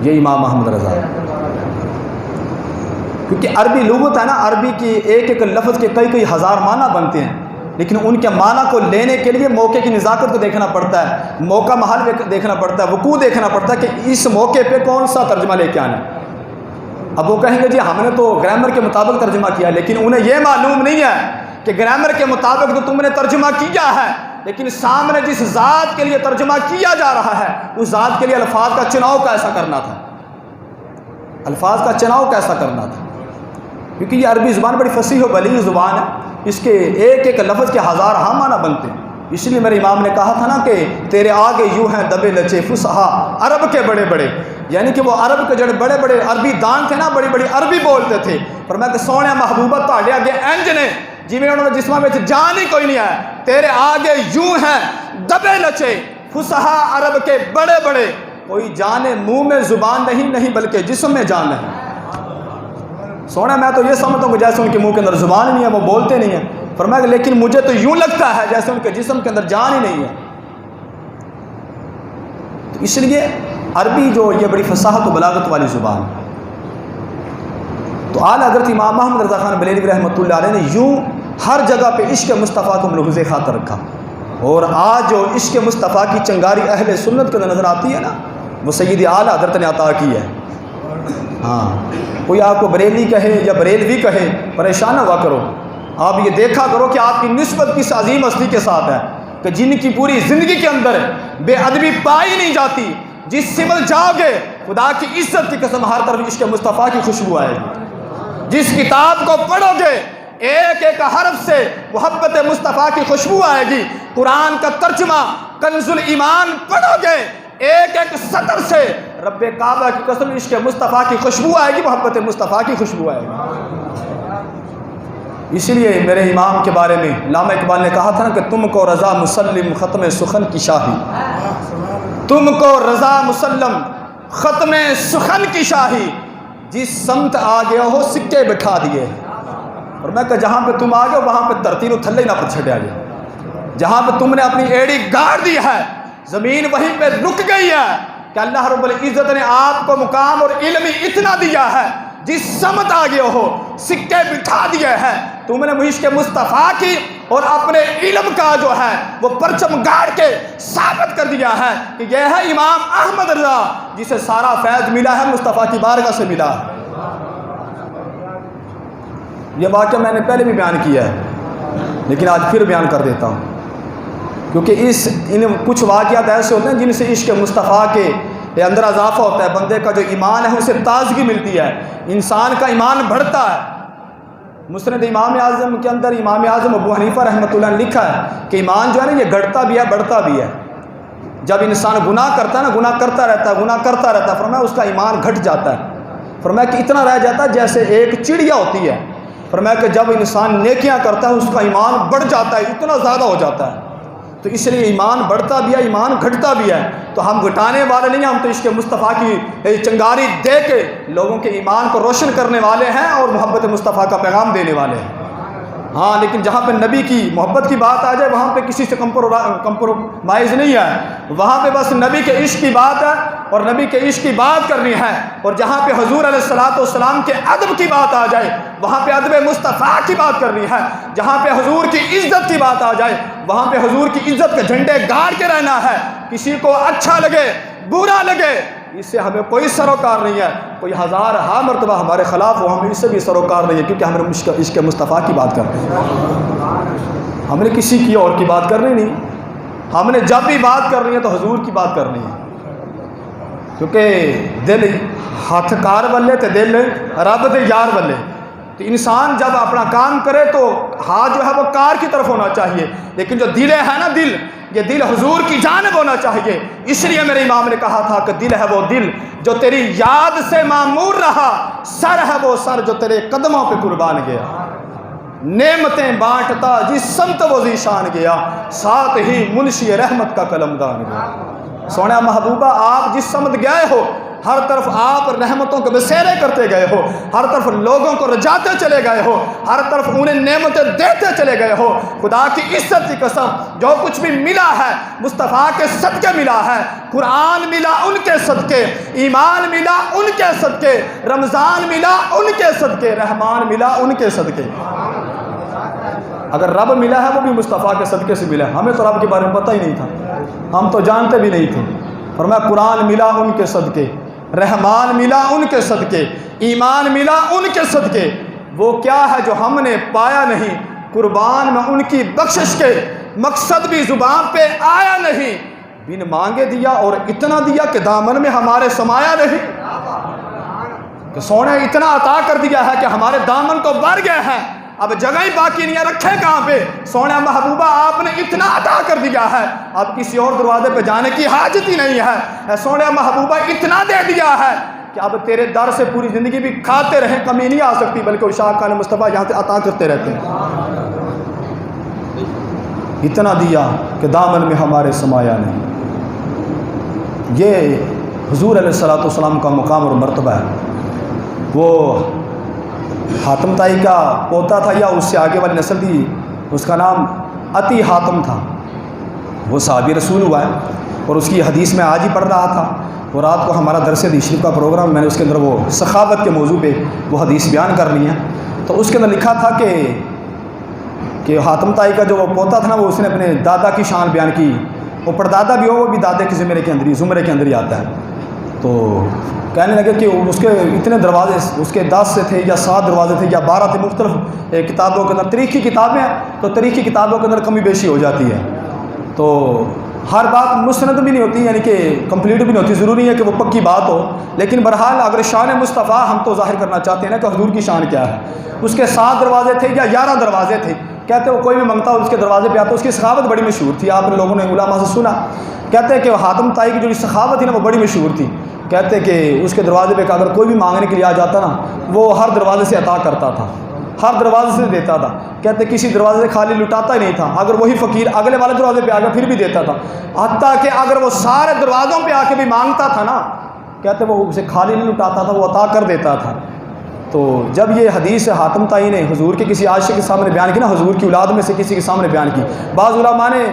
[SPEAKER 1] یہ امام احمد رضا. کیونکہ عربی لغت ہے نا، عربی کی ایک ایک لفظ کے کئی ہزار معنی بنتے ہیں، لیکن ان کے معنی کو لینے کے لیے موقع کی نزاکت کو دیکھنا پڑتا ہے، موقع محل دیکھنا پڑتا ہے، وقوع دیکھنا پڑتا ہے کہ اس موقع پہ کون سا ترجمہ لے کے آنا ہے. اب وہ کہیں گے جی ہم نے تو گرامر کے مطابق ترجمہ کیا، لیکن انہیں یہ معلوم نہیں ہے کہ گرامر کے مطابق تو تم نے ترجمہ کیا ہے، لیکن سامنے جس ذات کے لیے ترجمہ کیا جا رہا ہے اس ذات کے لیے الفاظ کا چناؤ کیسا کرنا تھا، الفاظ کا چناؤ کیسا کرنا تھا. کیونکہ یہ عربی زبان بڑی فصیح و بلیغ زبان ہے، اس کے ایک ایک لفظ کے ہزار معنی بنتے ہیں. اس لیے میرے امام نے کہا تھا نا کہ تیرے آگے یوں ہیں دبے لچے فصحا عرب کے بڑے بڑے، یعنی کہ وہ عرب کے جڑے بڑے بڑے عربی دان تھے نا، بڑی بڑی عربی بولتے تھے. پر میں کہ سونے محبوبہ تہاڈے اگے انج نے جویں انہوں نے جسماں وچ جان ہی کوئی نہیں ہے. تیرے آگے یوں ہیں دبے لچے فصحا عرب کے بڑے بڑے، کوئی جان منہ میں زبان نہیں بلکہ جسم میں جان نہیں. سونا میں تو یہ سمجھتا ہوں کہ جیسے ان کے منہ کے اندر زبان نہیں ہے، وہ بولتے نہیں ہیں. فرمایا کہ لیکن مجھے تو یوں لگتا ہے جیسے ان کے جسم کے اندر جان ہی نہیں ہے. تو اس لیے عربی جو یہ بڑی فصاحت و بلاغت والی زبان. تو اعلیٰ حضرت امام احمد رضا خان بریلوی رحمۃ اللہ علیہ نے یوں ہر جگہ پہ عشق مصطفیٰ کو ملحوظ خاطر رکھا. اور آج جو عشق مصطفیٰ کی چنگاری اہل سنت کے نظر آتی ہے نا، وہ سید اعلیٰ حضرت نے عطا کی ہے. ہاں، کوئی آپ کو بریلی کہے یا بریلوی کہے پریشان نہ ہوا کرو. آپ یہ دیکھا کرو کہ آپ کی نسبت کس عظیم ہستی کے ساتھ ہے کہ جن کی پوری زندگی کے اندر بے ادبی پائی نہیں جاتی. جس سمل جاؤ گے خدا کی عزت کی قسم ہر طرف عشق مصطفیٰ کی خوشبو آئے گی. جس کتاب کو پڑھو گے ایک ایک حرف سے محبت مصطفیٰ کی خوشبو آئے گی. قرآن کا ترجمہ کنز الایمان پڑھو گے ایک ایک سطر سے رب کعبہ کی قسم عشق مصطفیٰ کی خوشبو آئے گی، محبت مصطفیٰ کی خوشبو آئے گی. اسی لیے میرے امام کے بارے میں علامہ اقبال نے کہا تھا نا کہ تم کو رضا مسلم ختم سخن کی شاہی، تم کو رضا مسلم ختم سخن کی شاہی، جس سمت آ گیا ہو سکے بٹھا دیے. اور میں کہ جہاں پہ تم آ گئے وہاں پہ ترتیب و تھلے نہ پر چھٹے آ گئے. جہاں پہ تم نے اپنی ایڑی گاڑ دی ہے زمین وہیں پہ رک گئی ہے کہ اللہ رب العزت نے آپ کو مقام اور علم اتنا دیا ہے. جس سمت آ گئے ہو سکے بٹھا دیے ہیں. تم نے عشق مصطفیٰ کی اور اپنے علم کا جو ہے وہ پرچم گاڑ کے ثابت کر دیا ہے کہ یہ ہے امام احمد رضا جسے سارا فیض ملا ہے مصطفیٰ کی بارگاہ سے ملا ہے. یہ واقعہ میں نے پہلے بھی بیان کیا ہے لیکن آج پھر بیان کر دیتا ہوں کیونکہ ان کچھ واقعات ایسے ہوتے ہیں جن سے عشق مصطفیٰ کے اندر اضافہ ہوتا ہے. بندے کا جو ایمان ہے اسے تازگی ملتی ہے، انسان کا ایمان بڑھتا ہے. مسند امام اعظم کے اندر امام اعظم ابو حنیفہ رحمۃ اللہ نے لکھا ہے کہ ایمان جو ہے نا یہ گھٹتا بھی ہے بڑھتا بھی ہے. جب انسان گناہ کرتا ہے نا، گناہ کرتا رہتا ہے، فرمایا اس کا ایمان گھٹ جاتا ہے. فرمایا کہ اتنا رہ جاتا ہے جیسے ایک چڑیا ہوتی ہے. فرمایا کہ جب انسان نیکیاں کرتا ہے اس کا ایمان بڑھ جاتا ہے، اتنا زیادہ ہو جاتا ہے. تو اس لیے ایمان بڑھتا بھی ہے ایمان گھٹتا بھی ہے. تو ہم گھٹانے والے نہیں ہیں، ہم تو عشق مصطفیٰ کی چنگاری دے کے لوگوں کے ایمان کو روشن کرنے والے ہیں اور محبت مصطفیٰ کا پیغام دینے والے ہیں. ہاں، لیکن جہاں پہ نبی کی محبت کی بات آ جائے وہاں پہ کسی سے کمپرومائز نہیں ہے. وہاں پہ بس نبی کے عشق کی بات ہے اور نبی کے عشق کی بات کرنی ہے. اور جہاں پہ حضور علیہ الصلوۃ والسلام کے ادب کی بات آ جائے وہاں پہ ادب مصطفیٰ کی بات کرنی ہے. جہاں پہ حضور کی عزت کی بات آ جائے وہاں پہ حضور کی عزت کے جھنڈے گاڑ کے رہنا ہے. کسی کو اچھا لگے برا لگے اس سے ہمیں کوئی سروکار نہیں ہے، کوئی ہزار ہاں مرتبہ ہمارے خلاف ہو، ہمیں اس سے بھی سروکار نہیں ہے، کیونکہ ہم عشق مصطفیٰ کی بات کرتے ہیں، ہم نے کسی کی اور کی بات کرنی نہیں، ہم نے جب بھی بات کرنی ہے تو حضور کی بات کرنی ہے، کیونکہ دل ہاتھ کار والے تے دل رب دے یار والے، تو انسان جب اپنا کام کرے تو ہاتھ جو ہے وہ کار کی طرف ہونا چاہیے، لیکن جو دل ہے نا، دل یہ دل حضور کی جانب ہونا چاہیے۔ اس لیے میرے امام نے کہا تھا کہ دل ہے وہ دل جو تیری یاد سے معمور رہا، سر ہے وہ سر جو تیرے قدموں پہ قربان گیا، نعمتیں بانٹتا جس سمت وہ ذیشان گیا، ساتھ ہی منشی رحمت کا قلمدان گیا۔ سونا محبوبہ آپ جس سمت گئے ہو، ہر طرف آپ رحمتوں کے بسیرے کرتے گئے ہو، ہر طرف لوگوں کو رجاتے چلے گئے ہو، ہر طرف انہیں نعمتیں دیتے چلے گئے ہو۔ خدا کی عزت کی قسم، جو کچھ بھی ملا ہے مصطفیٰ کے صدقے ملا ہے، قرآن ملا ان کے صدقے، ایمان ملا ان کے صدقے، رمضان ملا ان کے صدقے، رحمان ملا ان کے صدقے۔ اگر رب ملا ہے وہ بھی مصطفیٰ کے صدقے سے ملا ہے، ہمیں تو رب کے بارے میں پتہ ہی نہیں تھا، ہم تو جانتے بھی نہیں تھے، فرمایا قرآن ملا ان کے صدقے، رحمان ملا ان کے صدقے، ایمان ملا ان کے صدقے۔ وہ کیا ہے جو ہم نے پایا نہیں، قربان میں ان کی بخشش کے، مقصد بھی زبان پہ آیا نہیں، بن مانگے دیا اور اتنا دیا کہ دامن میں ہمارے سمایا نہیں، کہ سونے اتنا عطا کر دیا ہے کہ ہمارے دامن کو بھر گئے ہیں، اب جگہ ہی باقی نہیں ہے، رکھے کہاں پہ؟ سونا محبوبہ آپ نے اتنا عطا کر دیا ہے، اب کسی اور دروازے پہ جانے کی حاجت ہی نہیں ہے، سونا محبوبہ اتنا دے دیا ہے کہ اب تیرے در سے پوری زندگی بھی کھاتے رہیں کمی نہیں آ سکتی، بلکہ اشاق خان مصطفیٰ یہاں سے عطا کرتے رہتے ہیں۔ اتنا دیا کہ دامن میں ہمارے سمایا نہیں، یہ حضور علیہ الصلوۃ والسلام کا مقام اور مرتبہ ہے۔ وہ حاتم طائی کا پوتا تھا یا اس سے آگے والی نسل تھی، اس کا نام عتی حاتم تھا، وہ صحابی رسول ہوا ہے، اور اس کی حدیث میں آج ہی پڑھ رہا تھا، اور رات کو ہمارا درس حدیث شریف کا پروگرام، میں نے اس کے اندر وہ سخاوت کے موضوع پہ وہ حدیث بیان کرنی ہے، تو اس کے اندر لکھا تھا کہ حاتم طائی کا جو وہ پوتا تھا نا، وہ اس نے اپنے دادا کی شان بیان کی، وہ پردادا بھی ہو، وہ بھی دادے کے زمرے کے اندر ہی آتا ہے، تو کہنے لگے کہ اس کے اتنے دروازے، اس کے 10 سے تھے یا 7 دروازے تھے یا 12 تھے، مختلف کتابوں کے اندر، تاریخی کتابیں ہیں تو تاریخی کتابوں کے اندر کمی بیشی ہو جاتی ہے، تو ہر بات مستند بھی نہیں ہوتی، یعنی کہ کمپلیٹ بھی نہیں ہوتی، ضروری ہے کہ وہ پکی بات ہو، لیکن بہرحال اگر شان مصطفیٰ ہم تو ظاہر کرنا چاہتے ہیں نا کہ حضور کی شان کیا ہے۔ اس کے 7 دروازے تھے یا 11 دروازے تھے، کہتے وہ کوئی بھی منگتا اس کے دروازے پہ آتا، اس کی سخاوت بڑی مشہور تھی، آپ نے لوگوں نے علماء سے سنا، کہتے ہیں کہ حاتم طائی کی جو سخاوت تھی نا وہ بڑی مشہور تھی، کہتے کہ اس کے دروازے پہ اگر کوئی بھی مانگنے کے لیے آ جاتا نا، وہ ہر دروازے سے عطا کرتا تھا، ہر دروازے سے دیتا تھا، کہتے کسی دروازے سے خالی لٹاتا ہی نہیں تھا، اگر وہی فقیر اگلے والے دروازے پہ آ گیا پھر بھی دیتا تھا، حتیٰ کہ اگر وہ سارے دروازوں پہ آ کے بھی مانگتا تھا نا، کہتے وہ اسے خالی نہیں لٹاتا تھا، وہ عطا کر دیتا تھا۔ تو جب یہ حدیث حاتم طائی نے حضور کے کسی عاشق کے سامنے بیان کی نا، حضور کی اولاد میں سے کسی کے سامنے بیان کی، بعض علماء نے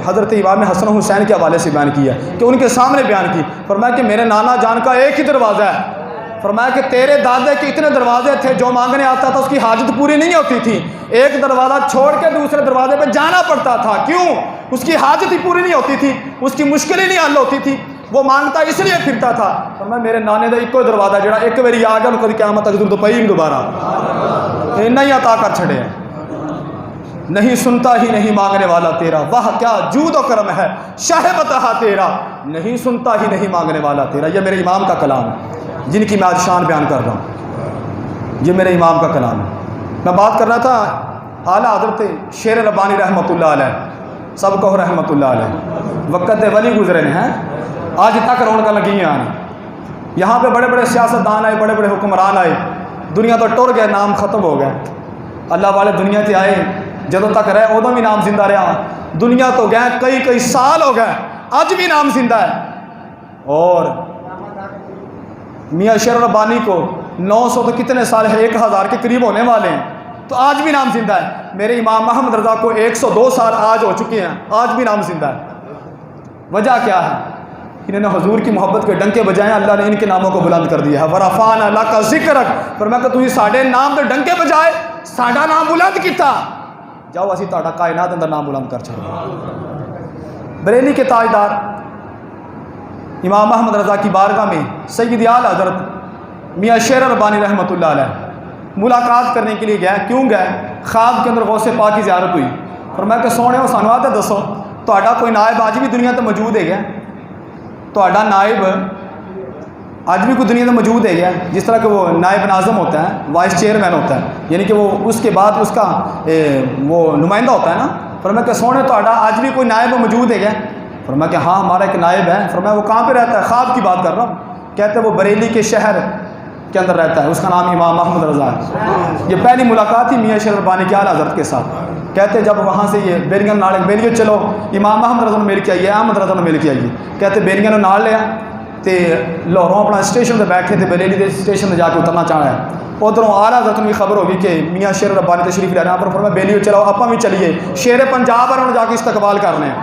[SPEAKER 1] حضرت امام حسن و حسین کے حوالے سے بیان کیا کہ ان کے سامنے بیان کی، فرمایا کہ میرے نانا جان کا ایک ہی دروازہ ہے، فرمایا کہ تیرے دادے کے اتنے دروازے تھے، جو مانگنے آتا تھا اس کی حاجت پوری نہیں ہوتی تھی، ایک دروازہ چھوڑ کے دوسرے دروازے پہ جانا پڑتا تھا، کیوں؟ اس کی حاجت ہی پوری نہیں ہوتی تھی، اس کی مشکل ہی نہیں حل ہوتی تھی، وہ مانگتا اس لیے پھرتا تھا۔ فرمایا میرے نانے کا ایک دروازہ جڑا ایک باری آ گیا ان کو قیامت تک تو پئی دوبارہ نہیں عطا کر چھڑے، نہیں سنتا ہی نہیں مانگنے والا تیرا، واہ کیا جود و کرم ہے شاہ بتہا تیرا، نہیں سنتا ہی نہیں مانگنے والا تیرا۔ یہ میرے امام کا کلام ہے جن کی میں آج شان بیان کر رہا ہوں، یہ میرے امام کا کلام ہے۔ میں بات کر رہا تھا اعلیٰ حضرت شیر ربانی رحمۃ اللہ علیہ، سب کو رحمۃ اللہ علیہ، وقت ولی گزرے ہیں، آج تک رونق لگی ہیں، یہاں پہ بڑے بڑے سیاستدان آئے، بڑے بڑے حکمران آئے، دنیا تو ٹر گئے، نام ختم ہو گئے، اللہ والے دنیا سے آئے جدوں تک رہے ادوں بھی نام زندہ رہا، دنیا تو گئے کئی سال ہو گئے، آج بھی نام زندہ ہے، اور میاں شیر ربانی کو 900 تو کتنے سال ہے، 1000 کے قریب ہونے والے ہیں، تو آج بھی نام زندہ ہے۔ میرے امام محمد رضا کو 102 سال آج ہو چکے ہیں، آج بھی نام زندہ ہے۔ وجہ کیا ہے؟ انہوں نے حضور کی محبت کے ڈنکے بجائے، اللہ نے ان کے ناموں کو بلند کر دیا ہے۔ ورفعنا لک ذکرک، فرمایا کہ تسی ساڈے نام تے ڈنکے بجائے ساڈا نام بلند کیتا، جاؤ اسی تہاڈا کائنات اندر نام بلند کر چھڑو۔ بریلی کے تاجدار امام احمد رضا کی بارگاہ میں سید اعلیٰ حضرت میاں شیر ربانی رحمۃ اللہ علیہ ملاقات کرنے کے لیے گیا. کیوں گئے؟ خواب کے اندر غوث پاک کی زیارت ہوئی. فرمایا کہ سونے ہو سانو آتے دسو تہاڈا کوئی نائب آج بھی دنیا تے موجود ہے گیا؟ تہاڈا نائب آج بھی کوئی دنیا میں موجود ہے گیا؟ جس طرح کہ وہ نائب ناظم ہوتا ہے، وائس چیئرمین ہوتا ہے، یعنی کہ وہ اس کے بعد اس کا وہ نمائندہ ہوتا ہے نا. فرمایا کہ سونے تہاڈا آج بھی کوئی نائب موجود ہے گیا؟ فرمایا کہ ہاں ہمارا ایک نائب ہے. فرمایا وہ کہاں پہ رہتا ہے؟ خواب کی بات کر رہا ہوں. کہتے ہیں وہ بریلی کے شہر کے اندر رہتا ہے، اس کا نام امام احمد رضا ہے. یہ پہلی ملاقات تھی میاں شیر ربانی کے اعلیٰ حضرت کے ساتھ. کہتے جب وہاں سے یہ بیریاں نال بیریو چلو امام احمد رضا مل کے آئیے، احمد رضا مل کے آئیے. کہتے بیریاں نال لیا تے لاہوروں اپنا اسٹیشن تے بیٹھے تے بریلی کے اسٹیشن تے جا کے اترنا چاہ رہا ہے. ادھروں اعلیٰ حضرت بھی خبر ہوگی کہ میاں شیر ربانی تشریف لے رہے ہیں. پر فرمایا بیلیو چلو آپ بھی چلیے، شیر پنجاب والوں نے جا کے استقبال کرنے ہیں.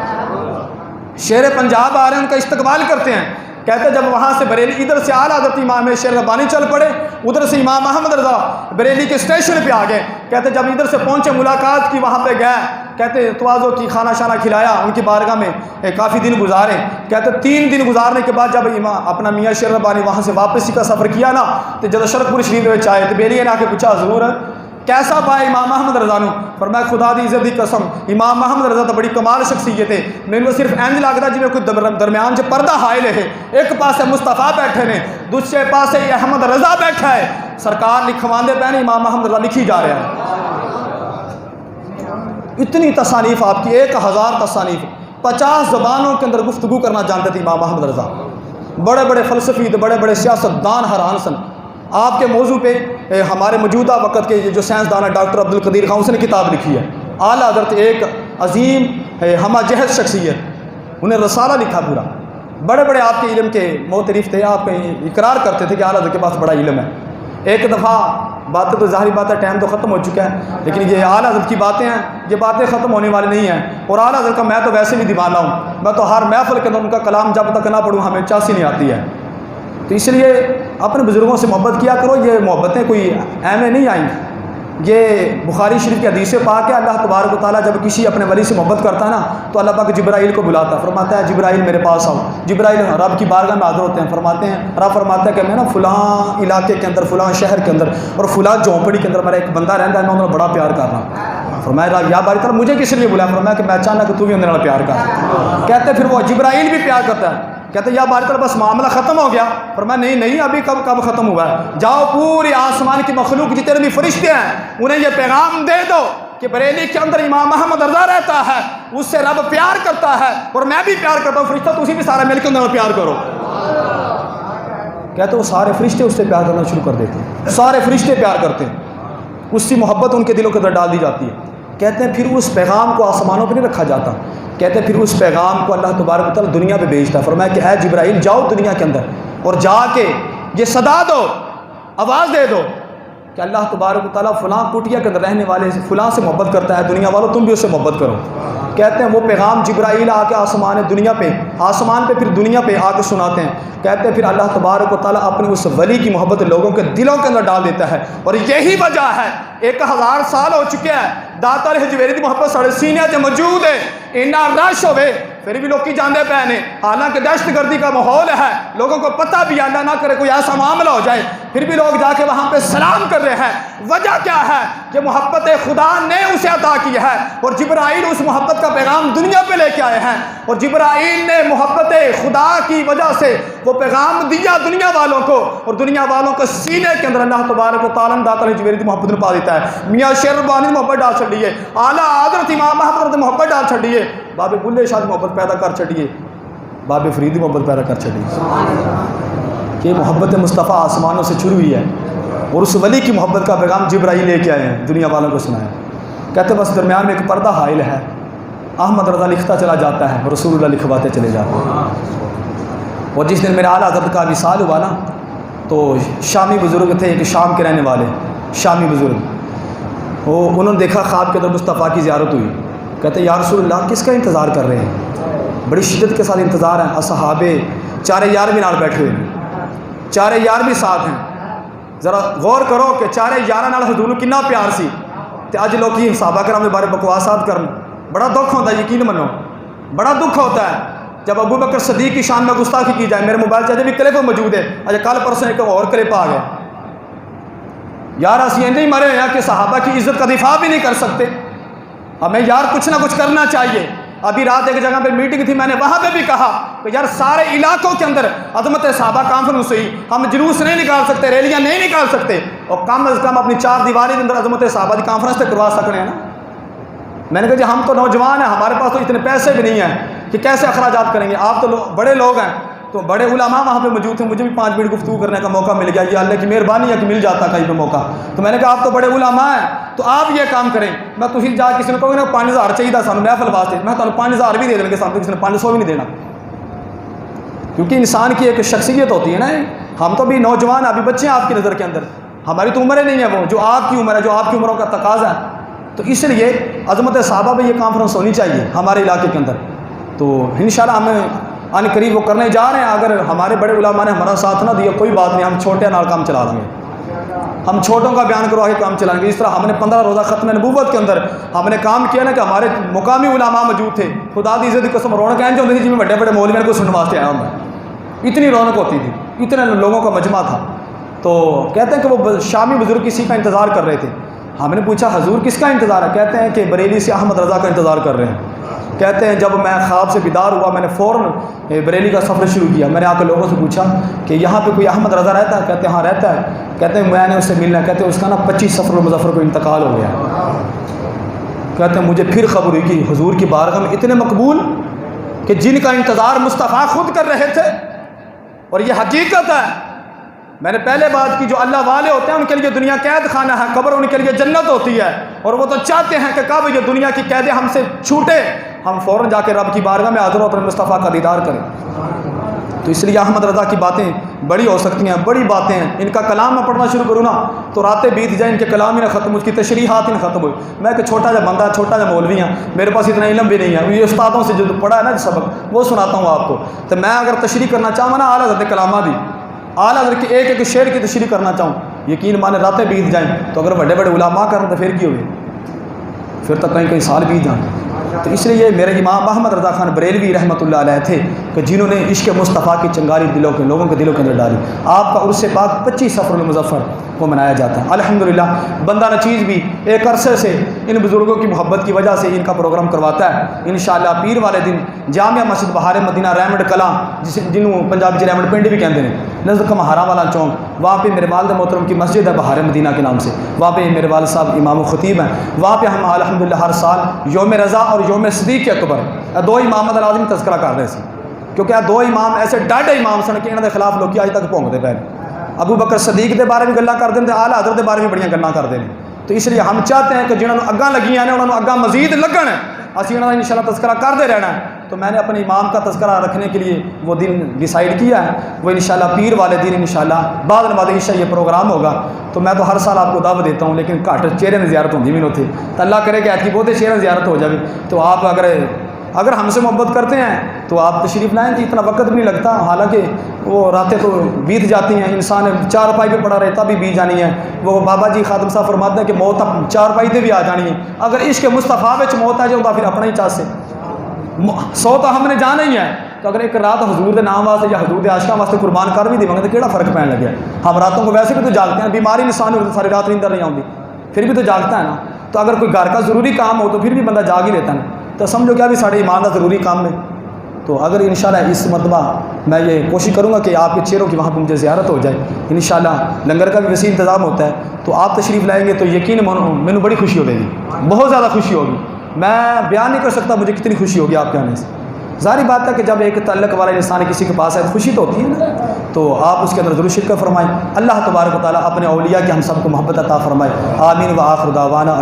[SPEAKER 1] شیر پنجاب آ رہے ہیں، ان کا استقبال کرتے ہیں. کہتے جب وہاں سے بریلی ادھر سے اعلیٰ حضرت امام شیر ربانی چل پڑے، ادھر سے امام احمد رضا بریلی کے اسٹیشن پہ آ گئے. کہتے جب ادھر سے پہنچے ملاقات کی، وہاں پہ گئے. کہتے توازو کی کھانا شانہ کھلایا ان کی بارگاہ میں، کافی دن گزارے. کہتے 3 دن گزارنے کے بعد جب امام اپنا میاں شیر ربانی وہاں سے واپسی کا سفر کیا نا، تو جب شرک پور شریف میں آئے تو بیلی نے آ کے پوچھا حضور کیسا پائے امام احمد رضا نو؟ فرمایا خدا دی عزت دی قسم امام احمد رضا تو بڑی کمال شخصیت ہے. میرے صرف انج لگتا جی کوئی درمیان چ پردہ حائل ہے. ایک پاسے مصطفیٰ بیٹھے نے، دوسرے پاسے احمد رضا بیٹھا ہے. سرکار لکھواندے پے نے، امام احمد رضا لکھی جا رہا ہے. اتنی تصانیف آپ کی، 1000 تصانیف، 50 زبانوں کے اندر گفتگو کرنا جانتے تھے امام احمد رضا. بڑے بڑے فلسفی، بڑے بڑے سیاست دان حیران سن آپ کے موضوع پہ. ہمارے موجودہ وقت کے جو سائنسدان ہے ڈاکٹر عبد القدیر خان، اس نے کتاب لکھی ہے. اعلیٰ حضرت ایک عظیم ہمہ جہد شخصیت، انہیں رسالہ لکھا پورا. بڑے بڑے آپ کے علم کے معترف تھے، آپ اقرار کرتے تھے کہ اعلیٰ حضرت کے پاس بڑا علم ہے. ایک دفعہ باتیں تو ظاہری بات ہے ٹائم تو ختم ہو چکا ہے، لیکن یہ اعلیٰ حضرت کی باتیں ہیں، یہ باتیں ختم ہونے والی نہیں ہیں. اور اعلیٰ حضرت کا میں تو ویسے بھی دیوانہ ہوں، میں تو ہر محفل کے اندر ان کا کلام جب تک نہ پڑھوں ہمیں چاسی نہیں آتی ہے. تو اس لیے اپنے بزرگوں سے محبت کیا کرو. یہ محبتیں کوئی ایویں نہیں آئیں. یہ بخاری شریف کی حدیث پاک ہے، اللہ تبارک و تعالیٰ جب کسی اپنے ولی سے محبت کرتا ہے نا تو اللہ پاک جبرائیل کو بلاتا ہے، فرماتا ہے جبرائیل میرے پاس آؤ. جبرائیل رب کی بارگاہ میں حاضر ہوتے ہیں. فرماتے ہیں رب فرماتا ہے کہ میں نا فلاں علاقے کے اندر، فلاں شہر کے اندر اور فلاں جھونپڑی کے اندر میرا ایک بندہ رہتا ہے، میں انہوں نے بڑا پیار کر رہا ہوں. فرمایا یا باری تعالیٰ مجھے کس لیے بلایا؟ فرمایا کہ میں چاہنا کہ تو بھی انہوں نے پیار کر. کہتے پھر وہ جبرائیل بھی پیار کرتا ہے. کہتے یا باری تعالیٰ بس معاملہ ختم ہو گیا؟ فرمایا نہیں ابھی کب ختم ہوا ہے. جاؤ پوری آسمان کی مخلوق جتنے بھی فرشتے ہیں انہیں یہ پیغام دے دو کہ بریلی کے اندر امام احمد رضا رہتا ہے، اس سے رب پیار کرتا ہے اور میں بھی پیار کرتا ہوں. فرشتہ تو اسی بھی سارے مل کے اندر پیار کرو. کہتے وہ سارے فرشتے اس سے پیار کرنا شروع کر دیتے ہیں. سارے فرشتے پیار کرتے ہیں، اس کی محبت ان کے دلوں کے اندر ڈال دی جاتی ہے. کہتے ہیں پھر اس پیغام کو آسمانوں پہ نہیں رکھا جاتا. کہتے ہیں پھر اس پیغام کو اللہ تبارک و تعالیٰ دنیا پہ بھیجتا ہے. فرمایا کہ اے جبرائیل جاؤ دنیا کے اندر اور جا کے یہ صدا دو، آواز دے دو کہ اللہ تبارک و تعالیٰ فلاں کوٹیا کے اندر رہنے والے فلاں سے محبت کرتا ہے، دنیا والوں تم بھی اس سے محبت کرو. کہتے ہیں وہ پیغام جبرائیل آ کے آسمان پہ پھر دنیا پہ آ کے سناتے ہیں. کہتے ہیں پھر اللہ تبارک و تعالیٰ اپنی اس ولی کی محبت لوگوں کے دلوں کے اندر ڈال دیتا ہے. اور یہی وجہ ہے 1000 سال ہو چکے ہیں داتا ہجویری کی محبت سارے سینے سے موجود ہے. اتنا رش ہوئے پھر بھی لوگ جاندے پے نے، حالانکہ دہشت گردی کا ماحول ہے، لوگوں کو پتہ بھی اللہ نہ کرے کوئی ایسا معاملہ ہو جائے، پھر بھی لوگ جا کے وہاں پہ سلام کر رہے ہیں. وجہ کیا ہے کہ محبت خدا نے اسے عطا کی ہے اور جبرائیل اس محبت کا پیغام دنیا پہ لے کے آئے ہیں. اور جبرائیل نے محبت خدا کی وجہ سے وہ پیغام دیا دنیا والوں کو، اور دنیا والوں کو سینے کے اندر اللہ تبارک و تعالیٰ نے داتا ہجویری کی محبت نے پا دیتا ہے. میاں شیر ربانی نے محبت ڈال چھڑی ہے، اعلیٰ حضرت امام احمد نے محبت ڈال چھڑی ہے، بابے بلے شاہ محبت پیدا کر چھڑیے، بابے فرید محبت پیدا کر چھڑیے. کہ محبت مصطفیٰ آسمانوں سے شروع ہوئی ہے اور اس ولی کی محبت کا پیغام جبرائیل لے کے آئے ہیں، دنیا والوں کو سنایا. کہتے بس درمیان میں ایک پردہ حائل ہے. احمد رضا لکھتا چلا جاتا ہے، رسول اللہ لکھواتے چلے جاتے ہیں. اور جس دن میرے اعلیٰ حضرت کا وصال ہوا نا تو شامی بزرگ تھے، ایک شام کے رہنے والے شامی بزرگ، وہ انہوں نے دیکھا خواب کے اندر مصطفیٰ کی زیارت ہوئی. کہتے یا رسول اللہ کس کا انتظار کر رہے ہیں؟ بڑی شدت کے ساتھ انتظار ہے. اصحابے چارے یار بھی نال بیٹھے ہوئے ہیں، چارے یار بھی ساتھ ہیں. ذرا غور کرو کہ چارے یاراں نال حضور نوں کتنا پیار سی. تے اج لوگ صحابہ کرام دے بارے بکواسات کرن، بڑا دکھ ہوتا ہے. یقین منو بڑا دکھ ہوتا ہے. جب ابو بکر صدیق کی شان میں گستاخی کی جائے، میرے موبائل سے بھی کلپ موجود ہے، اچھا کل پرسوں ایک اور کلپ آ گیا، یار اسی نہیں مرے ہیں کہ صحابہ کی عزت کا دفاع بھی نہیں کر سکتے، ہمیں یار کچھ نہ کچھ کرنا چاہیے۔ ابھی رات ایک جگہ پہ میٹنگ تھی، میں نے وہاں پہ بھی کہا کہ یار سارے علاقوں کے اندر عظمت صحابہ کانفرنس ہوئی، ہم جلوس نہیں نکال سکتے، ریلیاں نہیں نکال سکتے، اور کم از کم اپنی 4 دیواری کے اندر عظمت صحابہ کی کانفرنس تو کروا سکتے ہیں نا۔ میں نے کہا جی ہم تو نوجوان ہیں، ہمارے پاس تو اتنے پیسے بھی نہیں ہیں کہ کیسے اخراجات کریں گے، آپ تو بڑے لوگ ہیں، تو بڑے علماء وہاں پہ موجود تھے، مجھے بھی 5 منٹ گفتگو کرنے کا موقع مل گیا، یہ اللہ کی مہربانی ہے کہ مل جاتا کہیں پہ موقع۔ تو میں نے کہا آپ تو بڑے علماء ہیں، تو آپ یہ کام کریں، میں تھی جا کسی نے کہو نا 5000 چاہیے سانو محفل واسطے، میں تمہیں 5000 بھی دے دیں گے، سانو کسی نے 500 بھی نہیں دینا، کیونکہ انسان کی ایک شخصیت ہوتی ہے نا، ہم تو بھی نوجوان ہیں، ابھی بچے ہیں آپ کی نظر کے اندر، ہماری تو عمریں نہیں ہیں وہ جو آپ کی عمر ہے، جو آپ کی عمروں کا تقاضا ہے، تو اس لیے عظمت صحابہ میں یہ کانفرنس ہونی چاہیے ہمارے علاقے کے اندر۔ تو انشاءاللہ ہمیں ان قریب وہ کرنے جا رہے ہیں، اگر ہمارے بڑے علماء نے ہمارا ساتھ نہ دیا کوئی بات نہیں، ہم چھوٹے نال کام چلا دیں گے، ہم چھوٹوں کا بیان کروا کے کام چلائیں گے۔ اس طرح ہم نے 15 روزہ ختم نبوت کے اندر ہم نے کام کیا نا کہ ہمارے مقامی علماء موجود تھے، خدا دی عزت کی قسم رونق اینج ہوتی تھی جی میں بڑے بڑے مولویوں کو سننے واسطے آیا ہوں، میں اتنی رونق ہوتی تھی، اتنے لوگوں کا مجمع تھا۔ تو کہتے ہیں کہ وہ شامی بزرگ کسی کا انتظار کر رہے تھے، ہم نے پوچھا حضور کس کا انتظار ہے؟ کہتے ہیں کہ بریلی سے احمد رضا کا انتظار کر رہے ہیں۔ کہتے ہیں جب میں خواب سے بیدار ہوا میں نے فوراً بریلی کا سفر شروع کیا، میں نے آ کے لوگوں سے پوچھا کہ یہاں پہ کوئی احمد رضا رہتا ہے؟ کہتے ہیں ہاں رہتا ہے۔ کہتے ہیں میں نے اس سے ملنا ہے، کہتے ہیں اس کا نا 25 صفر المظفر کو انتقال ہو گیا۔ کہتے ہیں مجھے پھر خبر ہوئی کہ حضور کی بارگاہ میں اتنے مقبول کہ جن کا انتظار مصطفیٰ خود کر رہے تھے، اور یہ حقیقت ہے۔ میں نے پہلے بات کی جو اللہ والے ہوتے ہیں ان کے لیے دنیا قید خانہ ہے، قبر ان کے لیے جنت ہوتی ہے، اور وہ تو چاہتے ہیں کہ کب یہ دنیا کی قیدیں ہم سے چھوٹے، ہم فوراً جا کے رب کی بارگاہ میں حاضر ہو اپنے مصطفیٰ کا دیدار کریں۔ تو اس لیے احمد رضا کی باتیں بڑی ہو سکتی ہیں، بڑی باتیں ہیں، ان کا کلام میں پڑھنا شروع کروں نا تو راتیں بیت جائیں، ان کے کلام ہی نہ ختم، اس کی تشریحات ہی نہ ختم ہوئی۔ میں ایک چھوٹا جا بندہ، چھوٹا جا مولوی ہوں، میرے پاس اتنا علم بھی نہیں ہے، یہ استادوں سے جو پڑھا ہے نا سبق وہ سناتا ہوں آپ کو۔ تو میں اگر تشریح کرنا چاہوں نا اعلیٰ حضرت کلامہ دی، اعلیٰ حضرت کے ایک ایک شعر کی تشریح کرنا چاہوں، یقین مانے راتیں بیت جائیں، تو اگر بڑے بڑے علماء کریں تو پھر کی ہوگی، پھر تک کہیں کہیں سال بیت جائیں۔ تو اس لیے میرے امام احمد رضا خان بریلوی رحمۃ اللہ علیہ تھے کہ جنہوں نے عشق مصطفیٰ کی چنگاری لوگوں کے دلوں کے اندر ڈالی۔ آپ کا عرس پاک 25 صفر المظفر کو منایا جاتا ہے۔ الحمدللہ بندہ نچیز بھی ایک عرصے سے ان بزرگوں کی محبت کی وجہ سے ان کا پروگرام کرواتا ہے۔ انشاءاللہ پیر والے دن جامعہ مسجد بہار مدینہ ریمنڈ کلاں جنہوں پنجابی ریمنڈ پنڈ بھی کہتے ہیں، نزد کمہارا والا چوک، وہاں پہ میرے والد محترم کی مسجد ہے بہار مدینہ کے نام سے، وہاں پہ میرے والد صاحب امام و خطیب ہیں، وہاں پہ ہم الحمدللہ ہر سال یوم رضا اور یوم صدیق اکبر دو امامت لازم تذکرہ کر رہے ہیں، کیونکہ یہ دو امام ایسے ڈاڈے امام سن کہ انہوں کے خلاف لوگ اج تک بھونکتے پے۔ ابو بکر صدیق کے بارے میں گلاں کرتے ہیں، اعلیٰ حضرت کے بارے میں بڑیاں گلاں کرتے ہیں۔ تو اس لیے ہم چاہتے ہیں کہ جنہوں نے اگاں لگیاں نے انہوں نے اگاں مزید لگن ہے، اسی انہوں نے انشاءاللہ تذکرہ کرتے رہنا ہے۔ تو میں نے اپنے امام کا تذکرہ رکھنے کے لیے وہ دن ڈیسائیڈ کیا ہے، وہ انشاءاللہ پیر والے دن انشاءاللہ بعد نماز عشاء یہ پروگرام ہوگا۔ تو میں تو ہر سال آپ کو دعوت دیتا ہوں، لیکن گھٹ چہرے میں زیارت ہوتی بھی نہیں ہوتی، تو اللہ کرے کہ ایتکی بہت چہرے میں زیارت ہو جائے۔ تو آپ اگر ہم سے محبت کرتے ہیں تو آپ تشریف لائیں کہ اتنا وقت بھی نہیں لگتا، حالانکہ وہ راتیں تو بیت جاتی ہیں، انسان چارپائی پہ پڑا رہتا بھی بیت جانی ہے۔ وہ بابا جی خادم صاحب فرماتے ہیں کہ موت چارپائی تے بھی آ جانی ہے، اگر عشق مصطفیٰ وچ موت آ جائے تو پھر اپنا ہی چاس سے سو تو ہم نے جانا ہی ہے۔ تو اگر ایک رات حضور دے نام واسطے یا حضور دے عاشقاں واسطے قربان کر بھی دیں گے تو کیڑا فرق پہن لگا؟ ہم راتوں کو ویسے بھی تو جاگتے ہیں، بیماری انسان ہوتی ساری رات نیند نہیں آتی، پھر بھی تو جاگتا ہے نا۔ تو اگر کوئی گھر کا ضروری کام ہو تو پھر بھی بندہ جاگ ہی لیتا ہے، تو سمجھو کیا بھی سارے ایمان کا ضروری کام ہے۔ تو اگر انشاءاللہ اس مرتبہ میں یہ کوشش کروں گا کہ آپ کے چہروں کی وہاں پہ مجھے زیارت ہو جائے، انشاءاللہ لنگر کا بھی وسیع انتظام ہوتا ہے، تو آپ تشریف لائیں گے تو یقین مجھے بڑی خوشی ہوگی، بہت زیادہ خوشی ہوگی، میں بیان نہیں کر سکتا مجھے کتنی خوشی ہوگی آپ کے آنے سے۔ ظاہری بات ہے کہ جب ایک تعلق والا انسان کسی کے پاس ہے تو خوشی تو ہوتی ہے نا، تو آپ اس کے اندر ضرور شرکت فرمائیں۔ اللہ تبارک و تعالیٰ اپنے اولیاء کی ہم سب کو محبت عطا فرمائے، آمین و آخر دعوانا